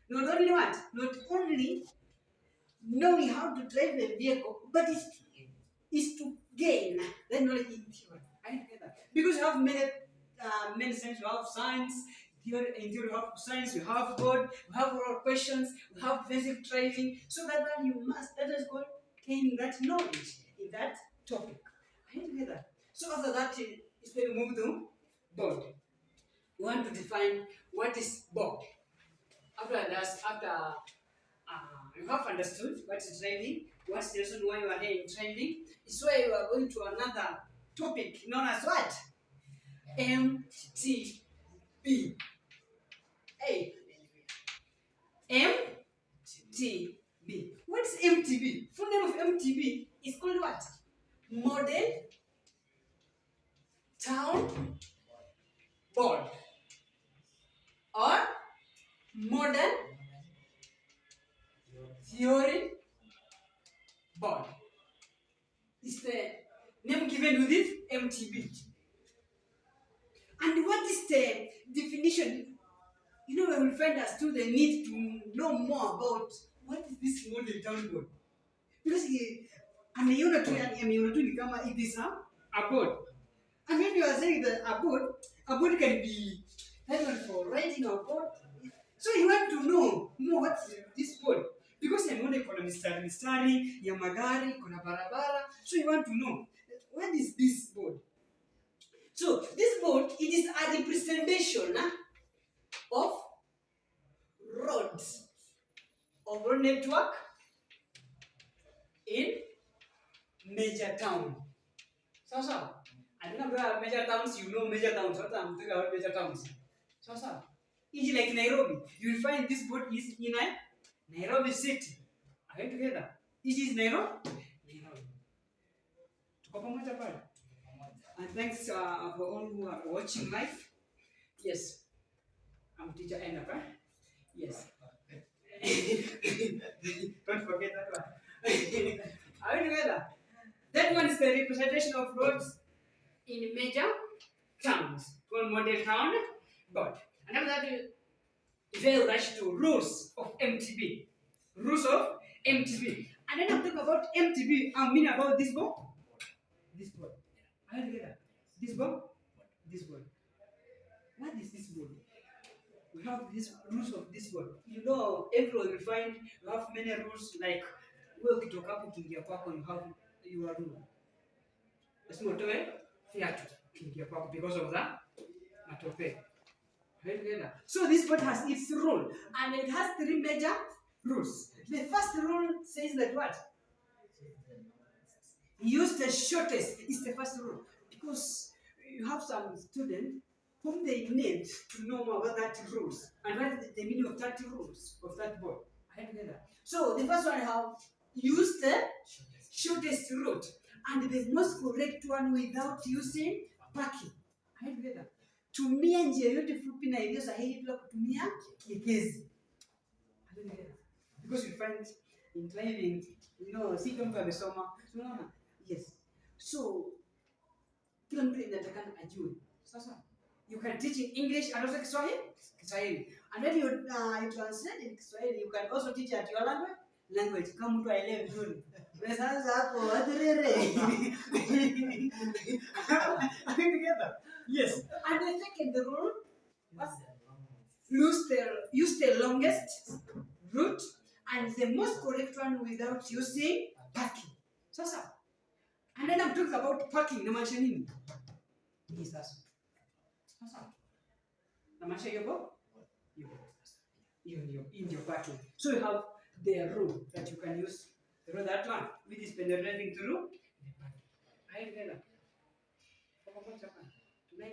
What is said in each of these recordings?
what? Not only knowing how to drive a vehicle, but is to gain that knowledge in theory. I get that. Because you have many things, you have science, theory, in theory you have science, you have God, you have oral questions, you have defensive driving, so that that is going to gain that knowledge in that topic. I get that. So after that, is when we move to board. We want to define what is board. After you have understood what is driving, what's the reason why you are here in driving, it's why you are going to another topic known as what? MTB. Hey. MTB. What is MTB? Full name of MTB is called what? Model Town Board or Modern Theory Board. Is the name given with it MTB. And what is the definition? You know, we will find a student need to know more about what is this model town board. Because ameona tu ni kama it is a board. And when you are saying that a board can be helpful for writing a board. So you want to know more what is this board. Because ameona kuna mistari ya magari, kuna barabara. So you want to know what is this board. So this board, it is a representation of roads, of road network in major town. So. I don't know major towns, you know major towns. What I'm talking about major towns. So. It's like Nairobi. You will find this board is in Nairobi city. Are you together? It is Nairobi. And thanks for all who are watching live. Yes. I'm teacher Enapa. Yes. Don't forget that one. Are you together? That one is the representation of roads in major towns. Called model town board. And after that, they rush to rules of MTB. Rules of MTB. And then I'm talking about MTB. I mean about this board. This board. Are you together? This board? This board. What is this board? We have these rules of this board. You know, everyone will find you have many rules like wewe ukitoka hapo kingia kwako you have your rule. Lazima utoe fiatu kingia kwako because of that matope. Right together. So this board has its rule and it has three major rules. The first rule says that what? Use the shortest is the first rule because you have some students whom they need to know more about that rules and what is the meaning of that rules of that board. Right together. So the first one have use the shortest route and the most correct one without using parking. Right together. Tumia njia yote fupi na iliyo sahihi bila kutumia kiekezi. Because you find in driving, you know, si kama mtu amesoma, unaona? Yes. So kila mtu inatakana ajue. Sasa you can teach in English and also Kiswahili. And when you translate in Kiswahili, you can also teach at your language. Kama mtu aelewe vizuri. Sasa hapo adrere. Are we together? Yes. And the second rule was use the longest route and the most correct one without using parking. Sasa. And then I'm talking about parking. Namaanisha nini? Ni sasa. Sasa. Namaanisha yuko? Yuko. In your parking. So you have the rule that you can use. You know that one? Which is penetrating through the parking. Are you together? I'm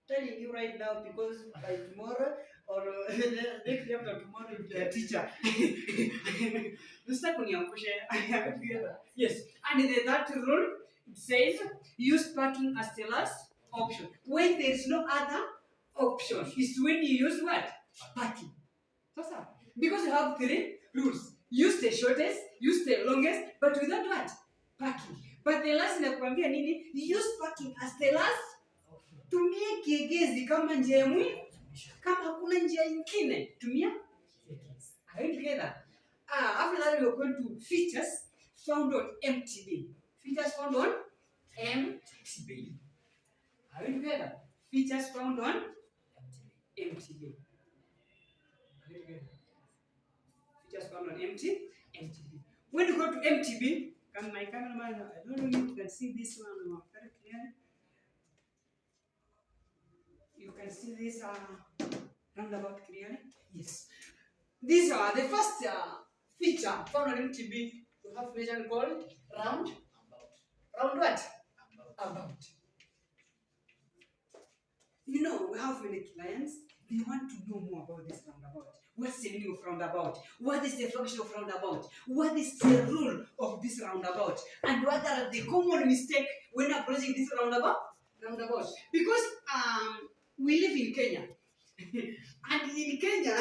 telling you right now because by tomorrow or next day after tomorrow you'll be a teacher. Yes. And the third rule it says use parking as the last option. When there is no other option, is when you use what? Parking. Because you have three rules. Use the shortest, use the longest, but without what? Parking. But the last inakwambia nini? Use parking as the last tumia kiegezi kama njia ya mwisho. Kama hakuna njia nyingine, tumia kiegezi. Are you together? After that, we are going to features found on MTB. Features found on MTB. Are you together? Features found on MTB. Are you together? Features found on MTB. When you go to MTB, my cameraman, I don't know if you can see this one very clearly. You can see this roundabout clearly? Yes. These are the first feature found on MTB. We have measure called roundabout. Round what? About. You know, we have many clients. They want to know more about this roundabout. What's the meaning of roundabout? What is the function of roundabout? What is the rule of this roundabout? And what are the common mistakes when approaching this roundabout? Because we live in Kenya. And in Kenya,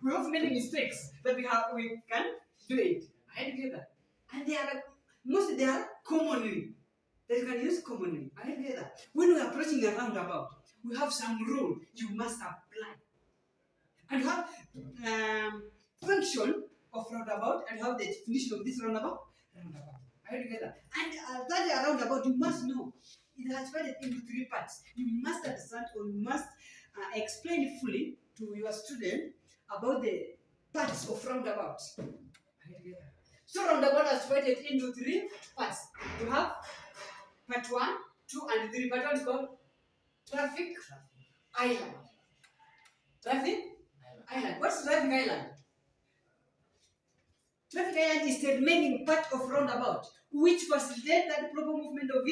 we have many mistakes that we can do it. I get that. And they are commonly. That you can use commonly. I get that. When we are approaching a roundabout, we have some rule you must apply. And you have function of roundabout and you have the definition of this roundabout. I get that. And that roundabout, you must know. It has divided into 3 parts. You must understand or you must explain fully to your student about the parts of roundabout. So roundabout is divided into 3 parts. You have part 1, 2, and 3. Part 1 is called traffic island. Traffic island. What's traffic island? Traffic island is the remaining part of roundabout which facilitates that proper movement of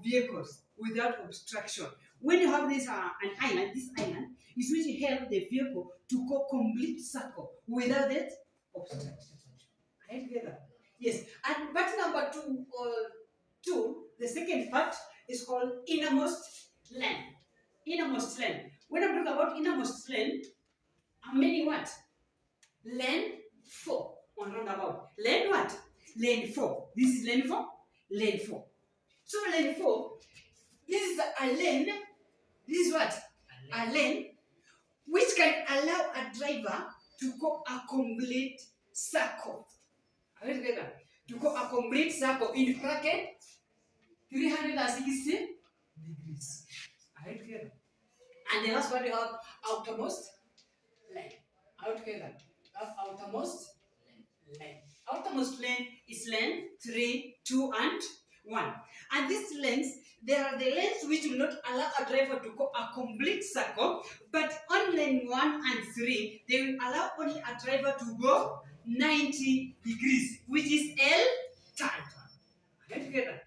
vehicles without obstruction. When you have this an island, this island is which help the vehicle to go complete circle without that obstruction. Are you together? Yes. And part number 2, the second part is called innermost lane. Innermost lane. When I'm talking about innermost lane, I'm meaning what? Lane 4 on roundabout. Lane what? Lane 4. This is lane 4. Lane 4. So lane 4, this is a lane. This is what? A lane which can allow a driver to go a complete circle. Are you together? To go a complete circle in bracket 360 degrees. Are you together? And the last one you have outermost lane. Are you together? You have outermost lane. Outermost lane is lane 3, 2, and 1. And these lanes, there are the lanes which will not allow a driver to go a complete circle, but on lane 1 and 3, they will allow only a driver to go 90 degrees, which is L turn. Are you together?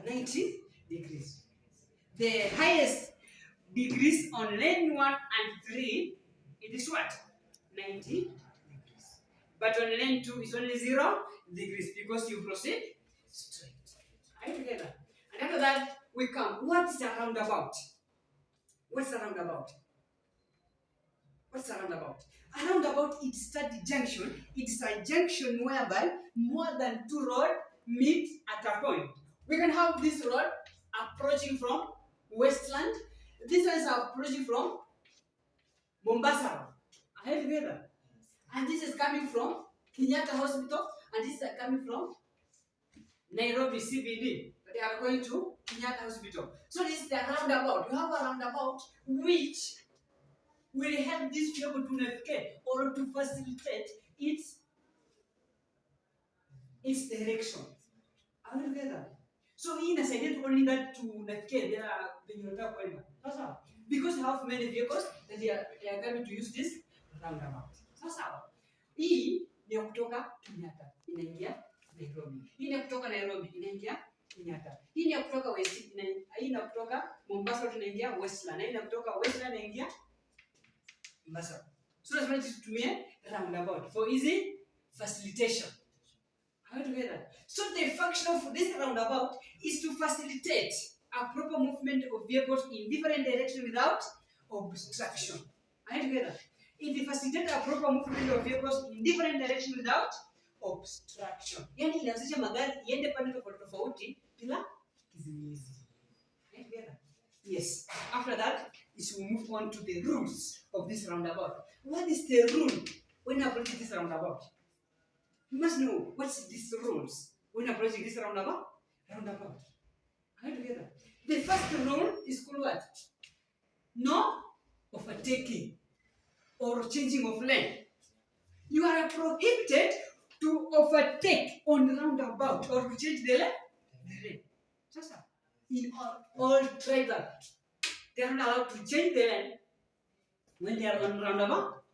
90 degrees. The highest degrees on lane 1 and 3, it is what? 90 degrees. But on lane 2 is only 0 degrees because you proceed straight. Are you together? And after that, we come. What is a roundabout? What's a roundabout? What's a roundabout? A roundabout is a junction. It is a junction whereby more than 2 roads meet at a point. We can have this road approaching from Westland. This one is approaching from Mombasa. Are you together? And this is coming from Kenyatta Hospital, and this is coming from Nairobi CBD. They are going to Kenyatta Hospital. So this is the roundabout. You have a roundabout which will help this vehicle to navigate or to facilitate its direction. Are you together? So in a second, only that to navigate, because you have many vehicles, that they are going to use this roundabout. Sasa, hii ni kutoka Kenyatta inaingia Nairobi. Hii ni kutoka Nairobi inaingia Kenyatta. Hii ni kutoka hii ni kutoka Mombasa tunaingia Westland. Hii ni kutoka Westland inaingia Mombasa. So that's why tutumie roundabout for easy facilitation. Are you together? So the function of this roundabout is to facilitate a proper movement of vehicles in different directions without obstruction. Are you together? It facilitates a proper movement of vehicles in different directions without obstruction. Yani inawezesha magari iende pande tofauti tofauti bila kizuizi. Yes. After that, is we move on to the rules of this roundabout. What is the rule when approaching this roundabout? You must know what's these rules when approaching this roundabout. Roundabout. Are you together? The first rule is called what? No overtaking or changing of lane. You are prohibited to overtake on roundabout or to change the lane. Sasa, in all drivers, they are not allowed to change the lane when they are on roundabout.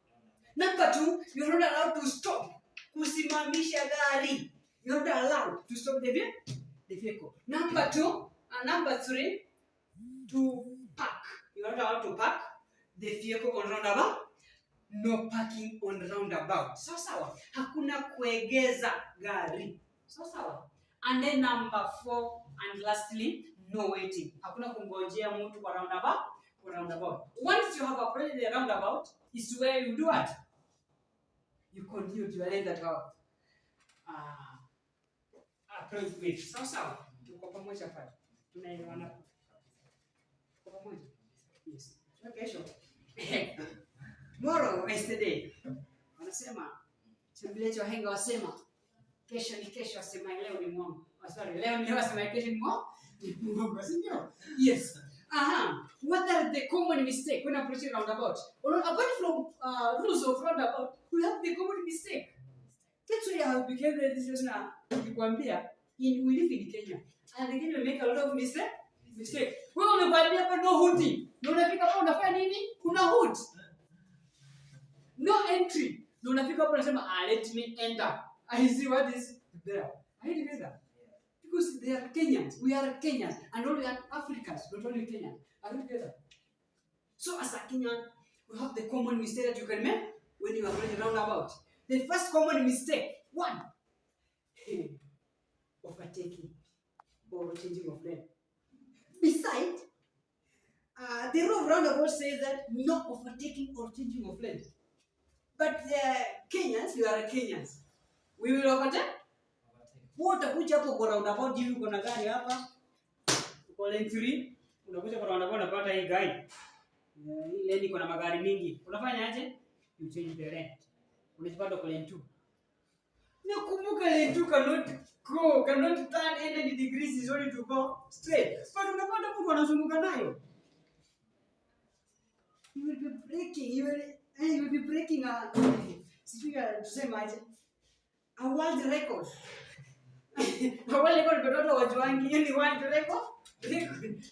Number two, you are not allowed to stop. Kusimamisha gari. You are not allowed to stop the vehicle. Number two, and number three, to park. You are not allowed to park the vehicle on roundabout. No parking on roundabout. So sawa. Hakuna kuegeza gari. So sawa. And then number four, and lastly, no waiting. Hakuna kungojea mtu kwa roundabout. Once you have approached the roundabout, is where you do what? You continue to lane that out. Approach with. So sawa. Tuko pamoja pale. Tunaelewana. Tuko pamoja. Yes. Kesho. Tomorrow yesterday. Wanasema Chimbilecho wahenga wasema kesho ni kesho, wasema leo ni mwongo. Sorry, leo ni leo, wasema kesho ni mwongo. Sio? Yes. What are the common mistake when approaching roundabout? Apart from rules of roundabout, we have the common mistake. That's why I became this listener. Nikwambia, we live in Kenya, and in Kenya we make a lot of mistake. Wewe umekwambia hapa no hoodie. Na unafika hapo unafanya nini? Kuna hood. No entry. Na unafika hapo unasema let me enter. I see what is there. I didn't know that. Because they are Kenyans. We are Kenyans. And all we are Africans, not only Kenyans. Are you together? So as a Kenyan, we have the common mistake that you can make when you are running roundabout. The first common mistake, one, overtaking or changing of lane. Besides, the rule of roundabout says that no overtaking or changing of lane. But Kenyans, we are Kenyans. We will overtake. Utakuja hapo kwa roundabout hivi, uko na gari hapa, uko lane 3, unakuja kwa roundabout unapata hii gari. Hii lane iko na magari mingi. Unafanya aje? You change the lane. Unajipata kwa lane 2. Nakumbuka lane 2 cannot turn any degrees, is only to go straight. But unapata mtu anazunguka nayo. You will be breaking, you will be breaking a world record. A world record, but not wajuangi, any world record.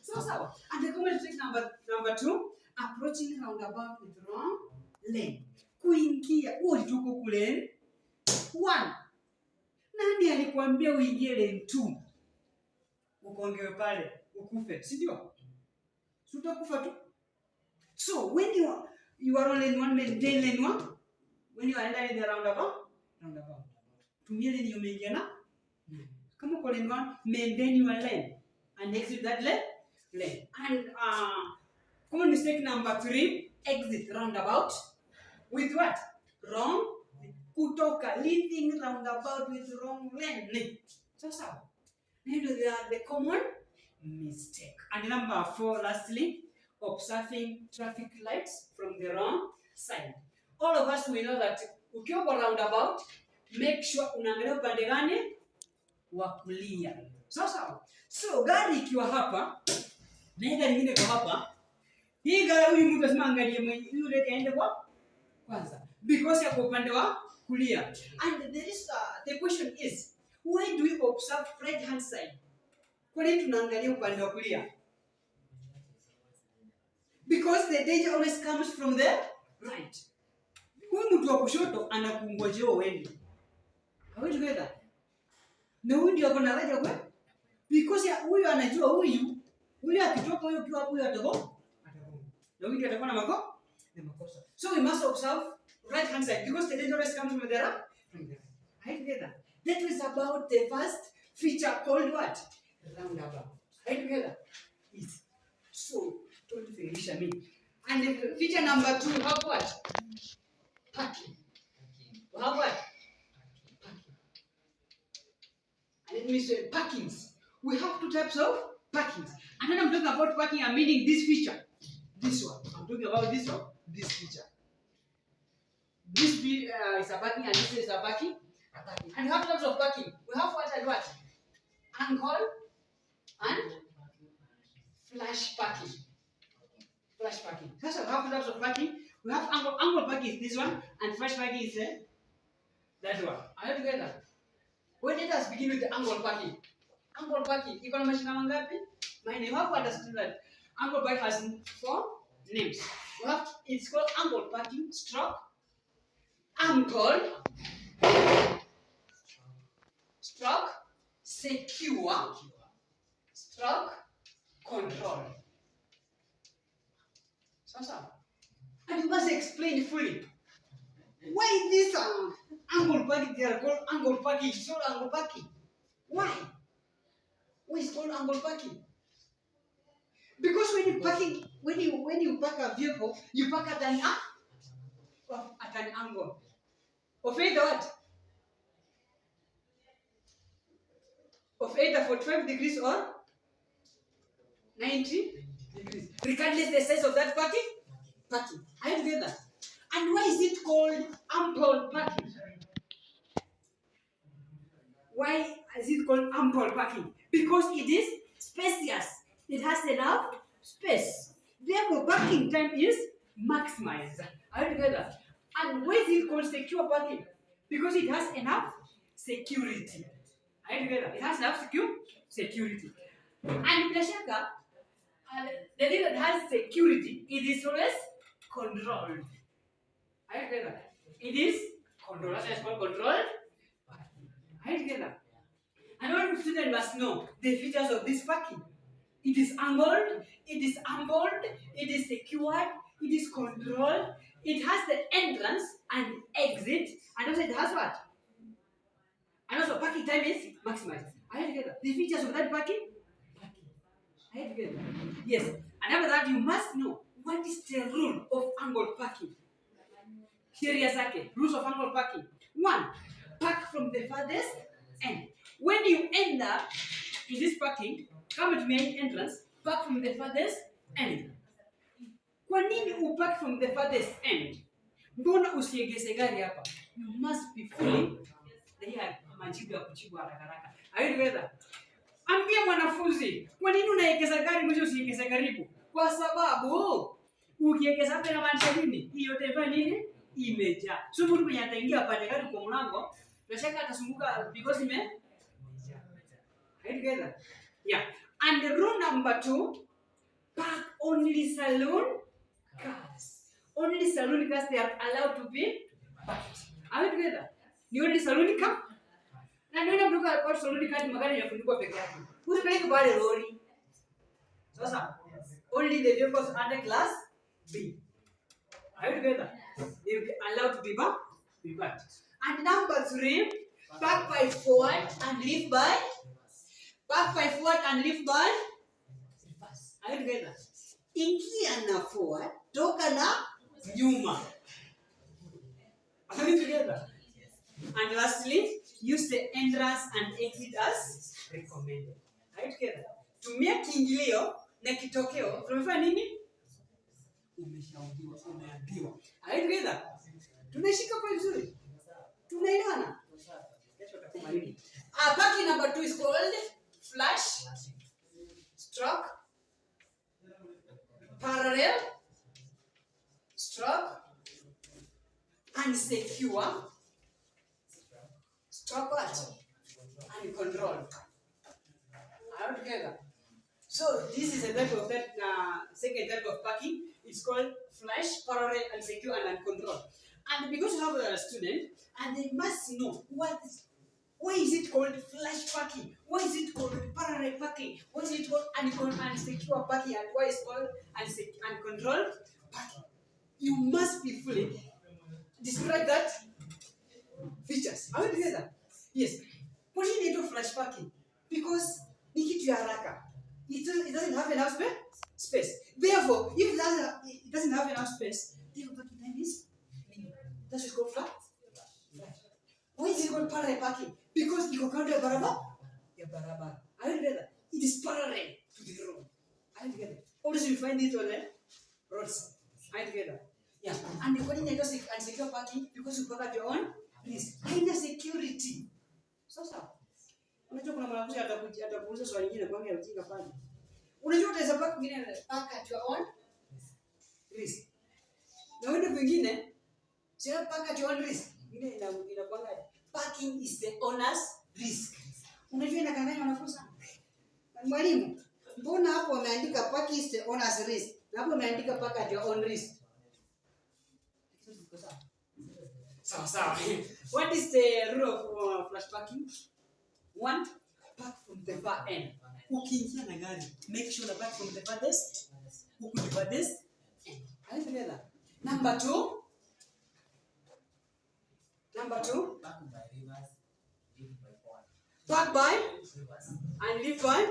So. And the common mistake number 2, approaching roundabout with wrong lane. Kuingia, ulituko kule 1. Nani alikuambia uingie lane 2? Ukongewe pale, ukufe, si ndio? Utakufa tu. So when you are on lane 1, maintain lane 1. When you are entering the roundabout. Tumia lane umeingia na. Kama uko lane 1, maintain your lane and exit that lane. And common mistake number 3, exit roundabout with what? Wrong. Kutoka, leaving roundabout with wrong lane. So. They are the common mistake. And number 4, lastly, observing traffic lights from the wrong side. All of us, we know that ukiwa kwa roundabout, make sure unaangalia upande gani wa kulia. So gari ikiwa hapa, na gari nyingine kwa hapa, hii gari huyu mtu lazima angalie mwenye yule kaende kwa kwanza, because ya kwa upande wa kulia. And there is the question is, why do we observe right hand side? Kwa nini tunaangalia upande wa kulia? Because the danger always comes from the right. Huyu mtu wa kushoto anakungojea uende. Are we together? Na huyu ndio akona haja kwa? Because huyu anajua huyu akitoka huyu kwa huyu atago. Na huyu atakuwa na makosa. So we must observe right hand side because the danger always comes from the right. Are you together? That is about the first feature called what? Roundabout. Are you together? Yes. So don't finish me. And the feature number 2, have what? Parking. We have what? Parking. And let me say parkings. We have 2 types of parking. And when I'm talking about parking, I'm meaning this feature. This one. I'm talking about this one. This feature. This is a parking and this is a parking. And we have types of parking. We have what and what? Angle and flash parking. Flash parking. First, we have types of parking. We have angle parking is this one, and flash parking is that one. Are you together? When let us begin with the angle parking. Angle parking, iko na mashina mangapi? My name, have understood that angle parking has 4 names. We have, it's called angle parking, stroke, angle, stroke, secure, stroke, control. Sasa, and you must explain fully. Why this angle parking, they are called angle parking, it's not angle parking. Why? Why is called angle parking? Because when you parking, when you park a vehicle, you park at an angle. Of either what? Of either 45 degrees or 90 degrees. Regardless the size of that parking. Are you together? And why is it called ample parking? Why is it called ample parking? Because it is spacious. It has enough space. Therefore, parking time is maximized. Are you together? And why is it called secure parking? Because it has enough security. Are you together? It has enough security. And Blashaka, the thing that has security, it is always controlled. Are you together? It is controlled. That's why it's called controlled. Are you together? And all students must know the features of this parking. It is angled, it is ambled, it is secured, it is controlled, it has the entrance and exit, and also it has what? And also parking time is maximized. Are you together? The features of that parking? Are you together? Yes. And after that, you must know what is the rule of angled parking. Sheria zake, rules of angled parking. 1, park from the farthest end. When you enter in this parking, come to main entrance, park from the farthest end. Kwa nini upark from the farthest end? Mbona usiegeze gari hapa? You must be fully there. Majibu ya kujibu haraka haraka. Are you together? Ambia mwanafunzi, kwa nini unaegeza gari mwisho usiegeze karibu? Kwa sababu ukiegeza hapa inamaanisha nini? Hiyo taifa nini? Imejaa. So mtu mwenye ataingia pale gari kwa mlango, bila shaka atasumbuka because imejaa. Are you together? Yeah. And rule number 2, park only saloon cars. Only saloon cars, they are allowed to be parked. Are you together? Ni only saloon car? Na ndio mtuka kwa saloon car magari yafunikwa peke yake. Usipeleke pale lori. Sasa, only the vehicles under class B. Are you together? They will be allowed to be parked. And number 3, park by forward and leave by. Park by forward and leave by. Are you together? Ingia na forward, toka na nyuma. Are you together? And lastly, use the entrance and exit as recommended. Are you together? Tumia kiingilio na kitokeo. Tumefanya nini? Umeshauriwa, umeambiwa. Are you together? Tunashika kwa vizuri. Tunaelewana? Parking number 2 is called flash, stroke, parallel, stroke, and secure, stroke what? And control. Are you together? So this is a type of that second type of parking. It's called flash, parallel, and secure and control. And because you have a student, and they must know why is it called flash parking? Why is it called parallel parking? Why is it called unsecure parking? And why is it called uncontrolled parking? You must be fully describe that features. Are we together? Yes. What do you need to flash parking? Because ni kitu ya haraka. It doesn't have enough space. Therefore, if it doesn't have enough space, the parking time is minimum. That's what's called flash. Why is it called parallel parking? Because iko kando ya barabara. Are you together? It is parallel to the road. Are you together? Also, you find it on the roads. Are you together? Yeah. And the coordinator and secure parking because you park at your own risk. Haina security. Sasa. Unajua kuna mwanafunzi atakuuliza swali lingine kwa nini ujinga pale. Unajua utaweza park mwingine park at your own risk. Na wende kwingine sio park at your own risk. Ile inakwanga parking is the owner's risk. Unajua inakanganya wanafunzi. Mwalimu, mbona hapo wameandika park is the owner's risk? Na hapo wameandika park at your own risk. Sawa. What is the rule of flash parking? 1, park from the far end. Ukiingia na gari, make sure park from the farthest. Huku the farthest end. Are you together? Number 2. Park by and leave by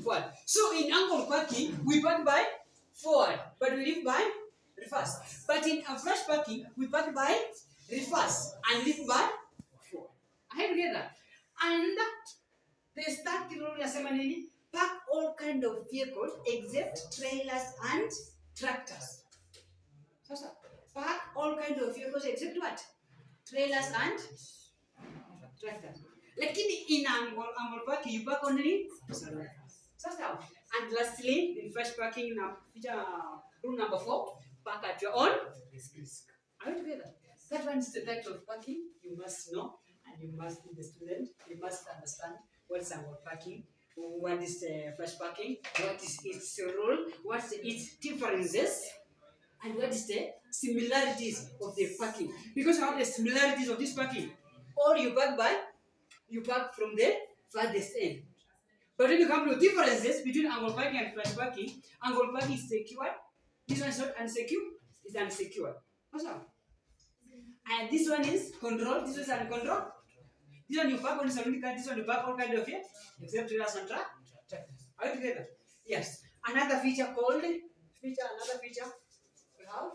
forward. So in angle parking, we park by forward, but we leave by reverse. But in a flash parking, we park by reverse and leave by forward. Are you together? And the start rule yasema nini? Park all kind of vehicles except trailers and tractors. Sasa, park all kind of vehicles except what? Trailers and tractors. Lakini in angle parking, you park only Sasa. And lastly, in flash parking, feature rule number 4, park at your own risk. Are you together? That one is the type of parking you must know, and you must be the student. You must understand what's angle parking, what is the flash parking, what is its role, what's its differences, and what is the similarities of the parking. Because of the similarities of this parking, all you park from the farthest end. But when you come to differences between angle parking and flash parking is secured. This one is not unsecure. It's unsecure. Awesome. And this one is controlled. This one is uncontrolled. This one you park on saloon car. This one you park all kind of here, except trailers and tractors. Are you together? Yes. Another feature. We have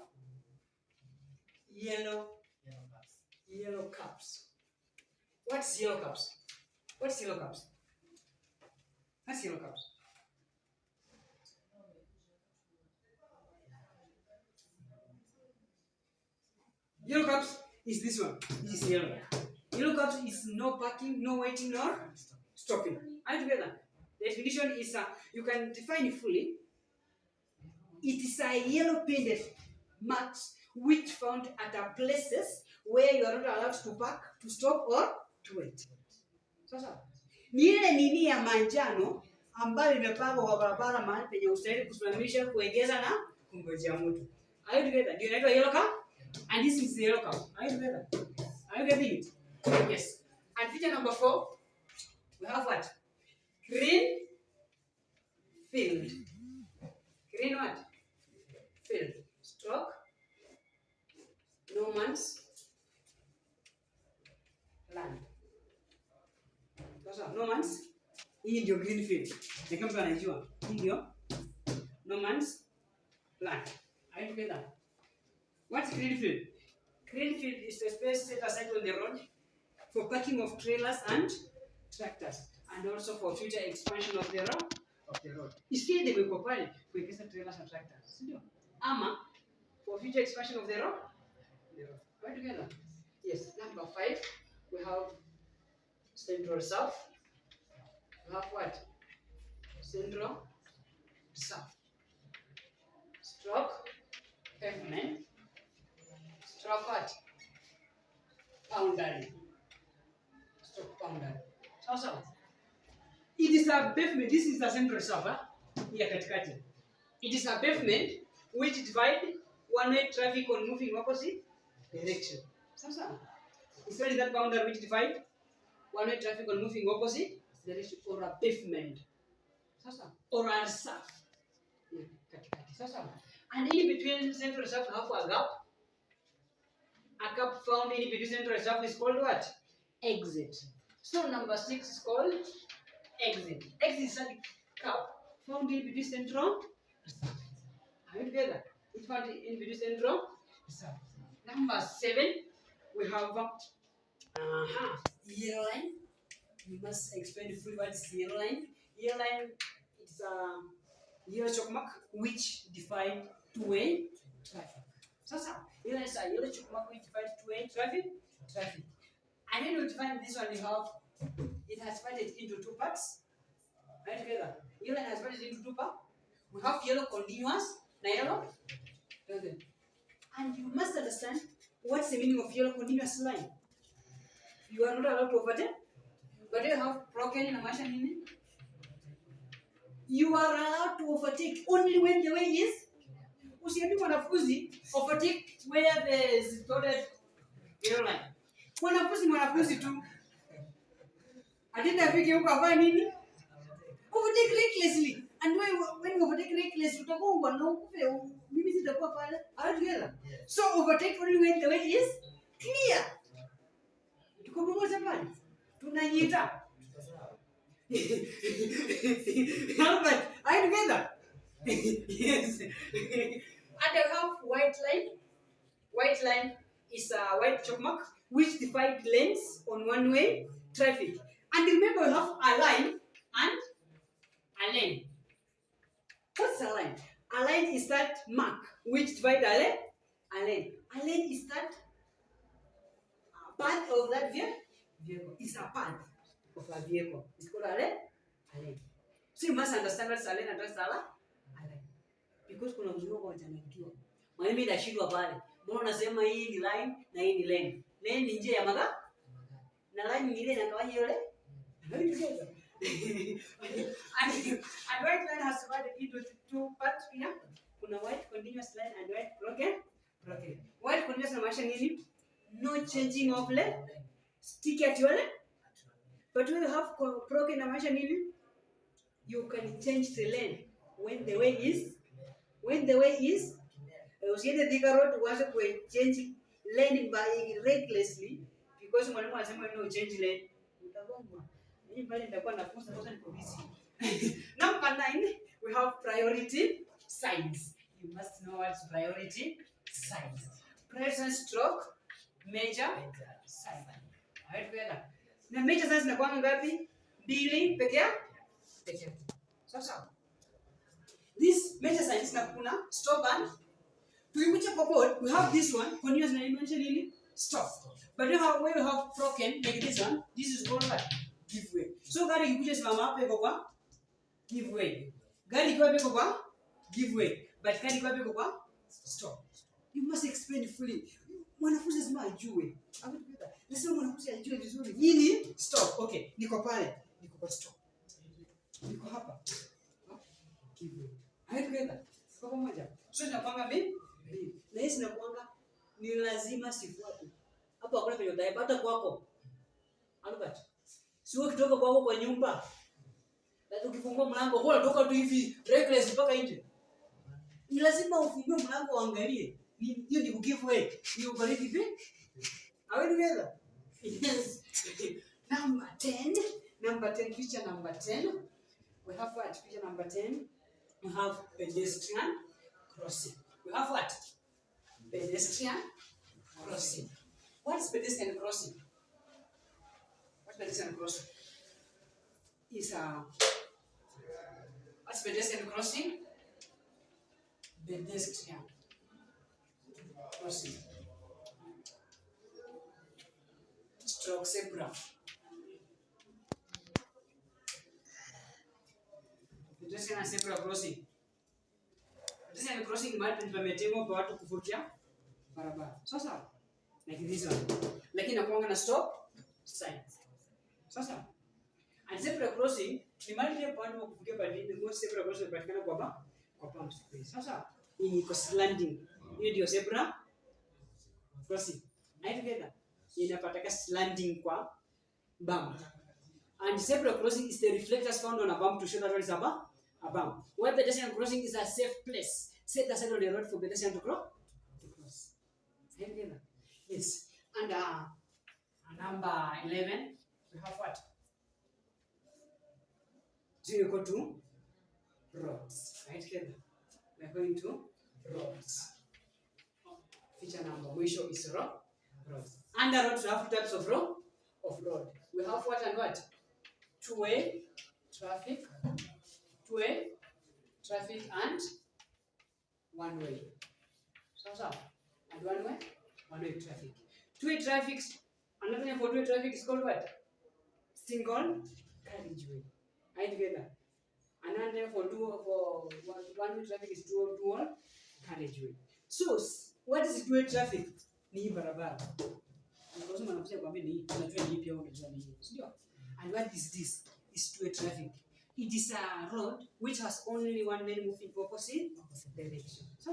yellow caps. What's yellow caps? What's yellow caps? Yellow caps is this one. This is yellow. Yellow caps is no parking, no waiting, nor stopping. Are you together? The definition is you can define it fully. It is a yellow painted marks which found at places where you are not allowed to park, to stop, or to wait. Sasa. Ni ile nini ya manjano ambayo imepangwa kwa barabara mahali penye ustahili kusimamisha, kuegeza na kungojea mtu. Are you together? Do you know yellow car? And this is the yellow car. Are you together? Are you getting it? Yes. And feature number 4, we have what? Green field. Green what? Field. Stroke. No man's land. Sasa, no man's. Hii ndio green field. Ni kama tunajua. Hii ndio no man's land. Are you together? What's green field? Green field is the space set aside on the road for parking of trailers and tractors, and also for future expansion of the road. Isikie ndio iko pale kuwekeza trailers and tractors. Ndio. Ama for future expansion of the road. Right together? Yes. Number 5, we have central reserve. We have what? Central reserve. Stroke pavement. Stroke what? Boundary. Stroke boundary. So. It is a pavement. This is the central reserve. Here katikati. It is a pavement which divides one-way traffic on moving opposite direction. So. It's only that boundary which divides one-way traffic on moving opposite direction, or a pavement. So. Or a reserve. Here katikati. So. And in between central reserve we have a gap. A gap found in between central reserve is called what? Exit. So number 6 is called exit. Exit is a gap found in between central reserve. Are you together? It's found in between central reserve. Number 7, we have yellow line. You must explain fully what is yellow line. Yellow line, it It's a yellow chalk mark which define two-way traffic. Sasa, here is a yellow chalk mark which defines two-way traffic. And then we define this one, it has divided into two parts. Right together. Yellow has divided into two parts. We have yellow continuous, and yellow. And you must understand what's the meaning of yellow continuous line. You are not allowed to overtake, but you have broken in a machine. You are allowed to overtake only when the way is. Usiambi mwanafunzi overtake where there is dotted yellow line. Mwanafunzi tu. Atenda afike huko afanye nini? Overtake recklessly. And when you overtake recklessly, utakuwa na ukufe. Mimi sitakuwa pale. Are you together? So overtake only when the way is clear. Tuko pamoja pale. Tunanyita. Albert, are you together? Yes. And I have white line. White line is a white chalk mark which divides lanes on one-way traffic. And remember, we have a line and a lane. What's a line? A line is that mark which divides a lane. A lane is that part of that vehicle. It's a part of a vehicle. It's called a lane. So you must understand what's a lane and what's a lane. Because kuna mzungu kwa changanyikiwa. Mimi nashindwa pale. Mbona unasema hii ni line na hii ni lane? Lane ni njia ya magari. Na line ni ile inagawanya ile. And white line has divided into two parts here. Kuna white continuous line and white broken. White continuous inamaanisha nini? No changing of lane. Stick at your lane. But when you have broken inamaanisha nini? You can change the lane when the way is. Usiende Thika Road uanze change lane by recklessly because mwalimu anasema no change lane. Utagongwa. Mimi bali nitakuwa nafunza sasa niko busy. Number 9, we have priority signs. You must know what's priority signs. Present stroke major sign. Right together. Na major signs na kwa ngapi? Mbili peke yake. Sasa. This major signs na kuna stop and tukikuja kwa board we have this one continuous na mention nini? Stop. But we have broken like this one. This is called what? Give way. So gari ikikuja simama hapa iko kwa give way. Gari ikiwa iko kwa give way. But gari ikiwa iko kwa stop. You must explain fully. Mwanafunzi lazima ajue. Lazima mwanafunzi ajue vizuri. Nini? Stop. Okay. Niko pale. Niko kwa stop. Niko hapa. Give way. Hai together. Kwa pamoja. So tunapanga mbili. Na hizi zinakuanga ni lazima sifuate. Hapo hakuna penye utaipata kwako. Albert. Sio kitoka kwako kwa nyumba. Lazima ukifungua mlango, kwa unatoka tu hivi reckless mpaka nje. Ni lazima ufungue mlango uangalie. Hiyo ni give way. Ni ubariki vipi? Are we together? Yes. Number 10, feature number 10. We have what? Feature number 10. We have pedestrian crossing. We have what? Pedestrian crossing. What is pedestrian crossing? What's pedestrian crossing? What's pedestrian crossing? Pedestrian crossing. Stroke zebra. Pedestrian and zebra crossing. Pedestrian crossing mahali pametengwa kwa watu kuvukia barabara. Sasa, like this one. Lakini nakuanga na stop sign. Sasa, and zebra crossing ni mahali ya watu kuvukia pale ndio zebra crossing inapatikana kwa pump space. Sasa, hii iko slanting. Hiyo ndio zebra crossing. Right together. Inapatikana slanting kwa bump. And zebra crossing is the reflectors found on a bump to show that what is a bump. Where pedestrian crossing is a safe place set aside on the road for pedestrian to cross. Yes. And number 11, we have what? So you go to roads. Right together. We are going to roads. Feature number mwisho is roads. Under roads we have two types of road. We have what and what? Two-way traffic. two-way traffic and one-way. So, and one-way? One-way traffic. Two-way traffic, another name for two-way traffic is called what? Single carriageway. Are you together? Another name for one-way traffic is dual carriageway. So, what is two-way traffic? Ni barabara. Because manakuja kwambia ni unajua ni pia unajua ni. Sio? And what is this? Is two-way traffic. It is a road which has only one lane moving opposite direction. So,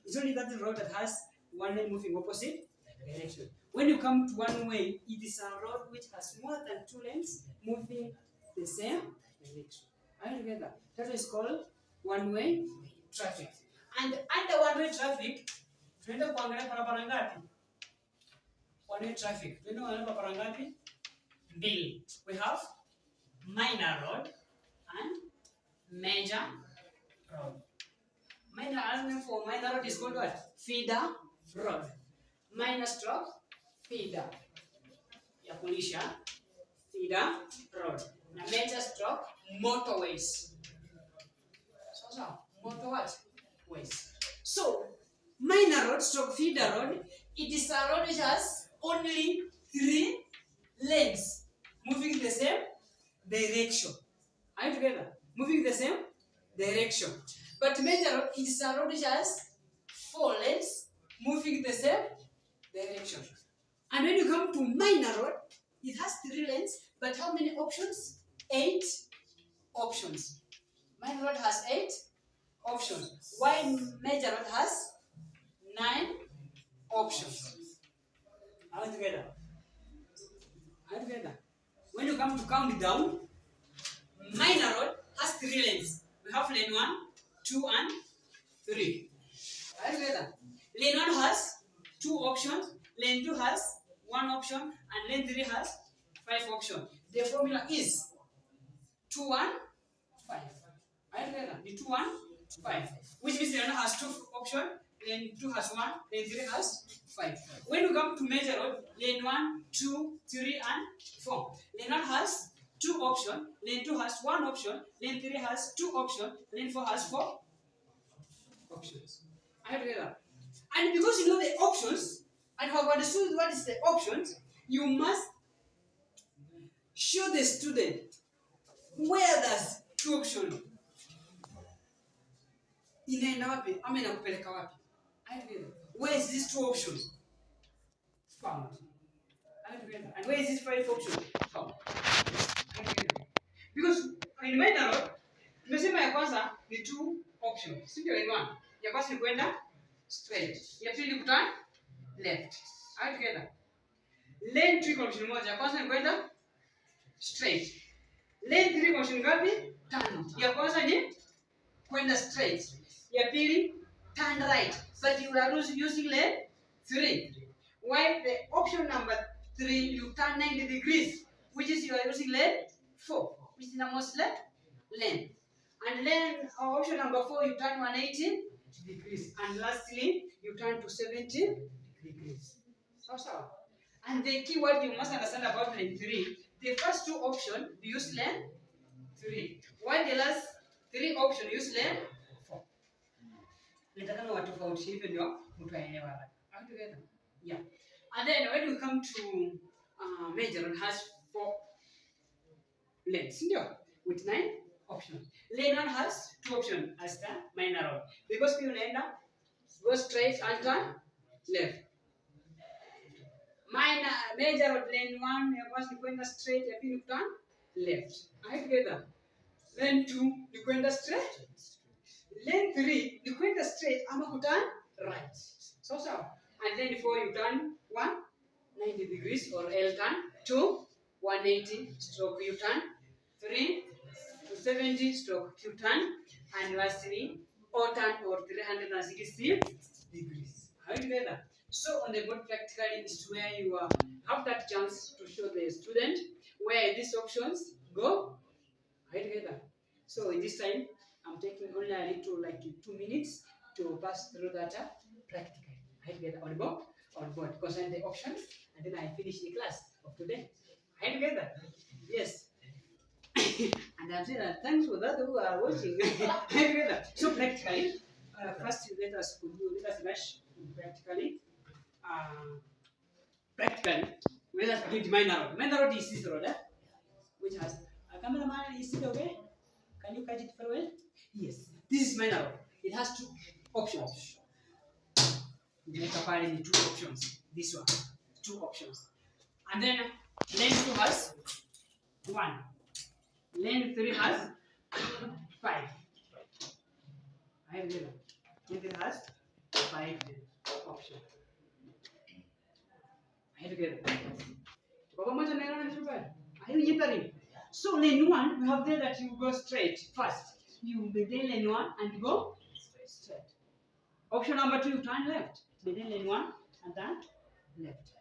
it's only that road that has one lane moving opposite direction. When you come to one way, it is a road which has more than two lanes moving the same direction. Are you together? That is called one-way traffic. And under one-way traffic, tunaenda kuangalia barabara ngapi? One-way traffic. Tunaenda kuangalia barabara ngapi? Mbili. We have minor road and major road. Minor for minor road is called what? Feeder road. Minor stroke feeder. Ya kulisha feeder road. Na major stroke motorways. So motor what? Ways. So minor road stroke feeder road, it is a road which has only 3 lanes moving the same direction. Are you together? Moving the same direction. But major road, it is a road which has 4 lanes moving the same direction. And when you come to minor road, it has 3 lanes, but how many options? 8 options. Minor road has 8 options. While major road has 9 options. Are you together? Are you together? When you come to count down, minor road has 3 lanes. We have lane 1, 2, and 3. Are you together? Lane 1 has 2 options. Lane 2 has 1 option, and lane 3 has 5 options. The formula is 2, 1, 5. Are you together? The 2, 1, 5. Which means lane 1 has 2 options. Lane 2 has 1. Lane 3 has 5. When you come to major road, lane 1, 2, 3, and 4. Lane 1 has 2 options. Lane 2 has 1 option. Lane 3 has 2 options. Lane 4 has 4 options. Are you together? And because you know the options and have understood what is the options, you must show the student where does 2 options inaenda wapi ama inakupeleka wapi. Are you together? Where is these 2 options found? Are you together? And where is this 5 options found? Are you together? Because in minor road, tumesema ya kwanza ni 2 options. Sio lane 1. Ya kwanza ni kwenda straight. Ya pili ni kuturn left. Are you together? Lane 3 option moja. Ya kwanza ni kwenda straight. Lane 3 option ngapi? 5. Ya kwanza ni kwenda straight. Ya pili turn right. But you are using lane 3. While the option number 3 you turn 90 degrees, which is you are using lane 4, which is the most left lane. And then option number 4 you turn 180 degrees. And lastly you turn to 70 degrees. So. And the key word you must understand about lane 3, the first 2 options you use lane 3, while the last 3 options use lane 4. Nitakana watofautishe hivyo ndio mtu aelewe haraka. Are you together? Yeah. And then when we come to major road has 4 lanes, with 9 options. Lane 1 has 2 options as the minor road. Because we unaenda go straight and turn left. Major road lane 1 ya kwanza ni kwenda straight, ya pili turn left. Are you together? Lane 2 ni kwenda straight. Lane 3 ni kwenda straight ama kuturn right. So. And then 4 you turn 190 degrees or L turn, 2 180 stroke U turn, 3 270 stroke Q turn, and lastly O turn or 360 degrees. Are you together? So on the board practically is where you have that chance to show the student where these options go. Are you together? So in this time I'm taking only a little like 2 minutes to pass through that practically. I get on board because I the options and then I finish the class of today. Are you together? Yes. And I'm saying that thanks for that who are watching. So practically, first let us mesh practically. Practically, let us get minor rod. Minor rod is this rod, which has a cameraman. Is it okay? Can you catch it very well? Yes. This is minor rod. It has two options. We make apparently two options. This one, two options, and then lane 2 has 1. Lane 3 has 5. I have given. Lane 3 has 5 options. I have given. So lane 1, we have there that you go straight first. You maintain lane 1 and you go straight. Option number 2, you turn left. Maintain lane 1 and turn left.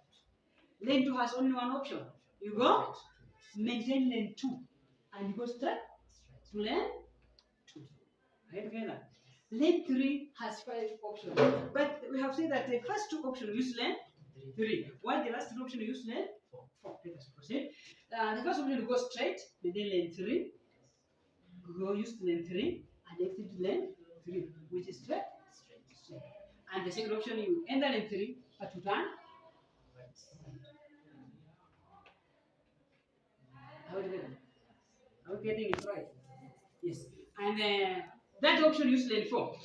Lane 2 has only one option. You go maintain lane 2 and you go straight to lane 2. Right together. Lane 3 has 5 options. But we have said that the first 2 options use lane 3, while the last 2 options use lane 4. Let us proceed. The first option you go straight, maintain lane 3, go use lane 3 and exit lane 3, which is straight. And the second option you enter lane 3 but you turn. Are we getting it right? Yes. And that option use lane 4.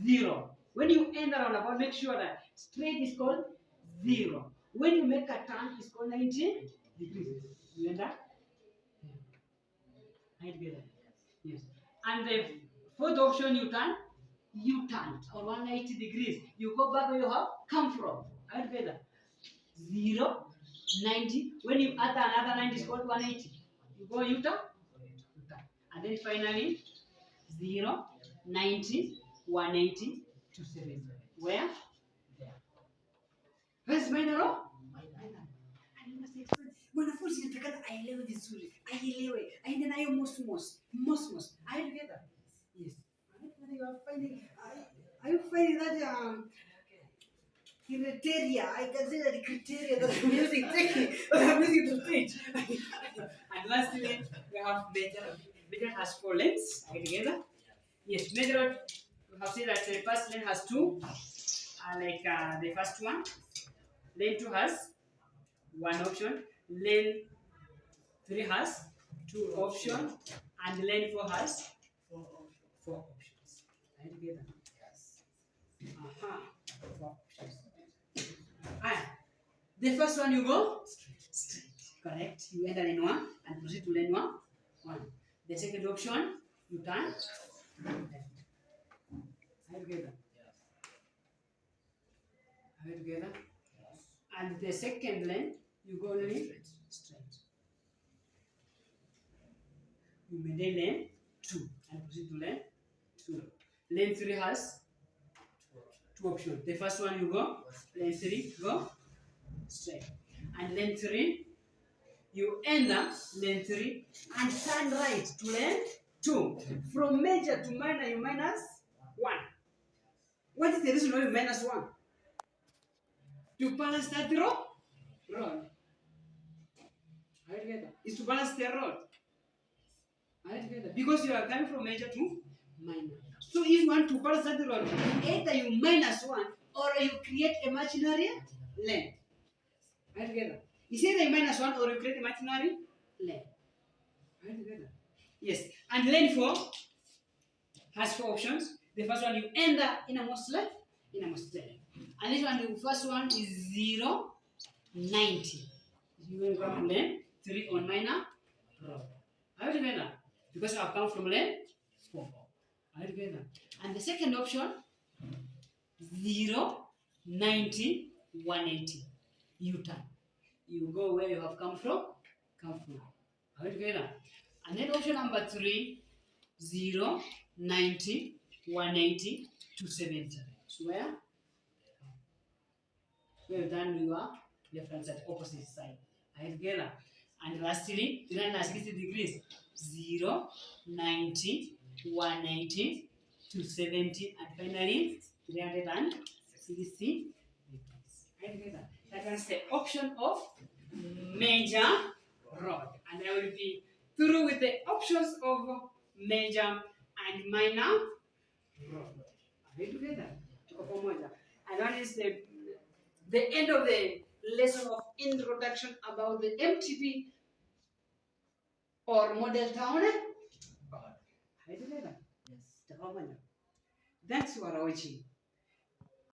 0. When you enter on about, make sure that straight is called 0. When you make a turn, it's called 90 degrees. You enter? Right together. Yes. And the fourth option you turn, or 180 degrees. You go back where you have come from. Right together. 0, 90. When you add another 90, it's called 180. You go U-turn. And then finally, 0, 90, 180, 270. Where? There. Where's minor rod? Mwanafunzi nataka aelewe vizuri, aende nayo mosmos. Are you together? Yes. Are you finding that criteria? I can say that the criteria that I'm using, I'm using to teach. And lastly, we have major. Major has 4 lanes. Are you together? Yes, major. We have seen that the first lane has 2, like the first one. Lane 2 has 1 option. Lane 3 has 2 options, and lane 4 has 4 options. Are you together? Yes. 4 options. The first one you go straight. Correct. You enter lane 1 and proceed to lane 1. The second option you turn left. Are you together? Yes. Are you together? Yes. And the second lane you go only straight. You maintain lane 2 and proceed to lane 2. Lane 3 has 2 options. The first one you go, lane 3, go straight. And lane 3, you enter lane 3 and turn right to lane 2. From major to minor, you minus 1. What is the reason why you minus 1? To balance that road. Are you together? Is to balance the road. Are you together? Because you are coming from major to minor. So if you want to balance that road, either you minus 1 or you create imaginary lane. Are you together? It's either you minus 1 or you create imaginary lane. Are you together? Yes. And lane 4 has 4 options. The first one you enter innermost left, innermost left. And this one, the first one is 0, 90. You will come from lane 3 on minor road. Are you together? Because I have come from lane 4. Are you together? And the second option, 0, 90, 180. U-turn. You go where you have come from. Are you together? And then option number 3, 0, 90, 180, 270. So where? Where done your left hand side, opposite side. Are you together? And lastly, 360 degrees. 0, 90, 180, 270, and finally 360 degrees. Right together. That is the option of major road. And I will be through with the options of major and minor road. Are we together? Tuko pamoja. And that is the end of the lesson of introduction about the MTP or model town. Are we together? Yes. Tuko pamoja. Thanks for watching.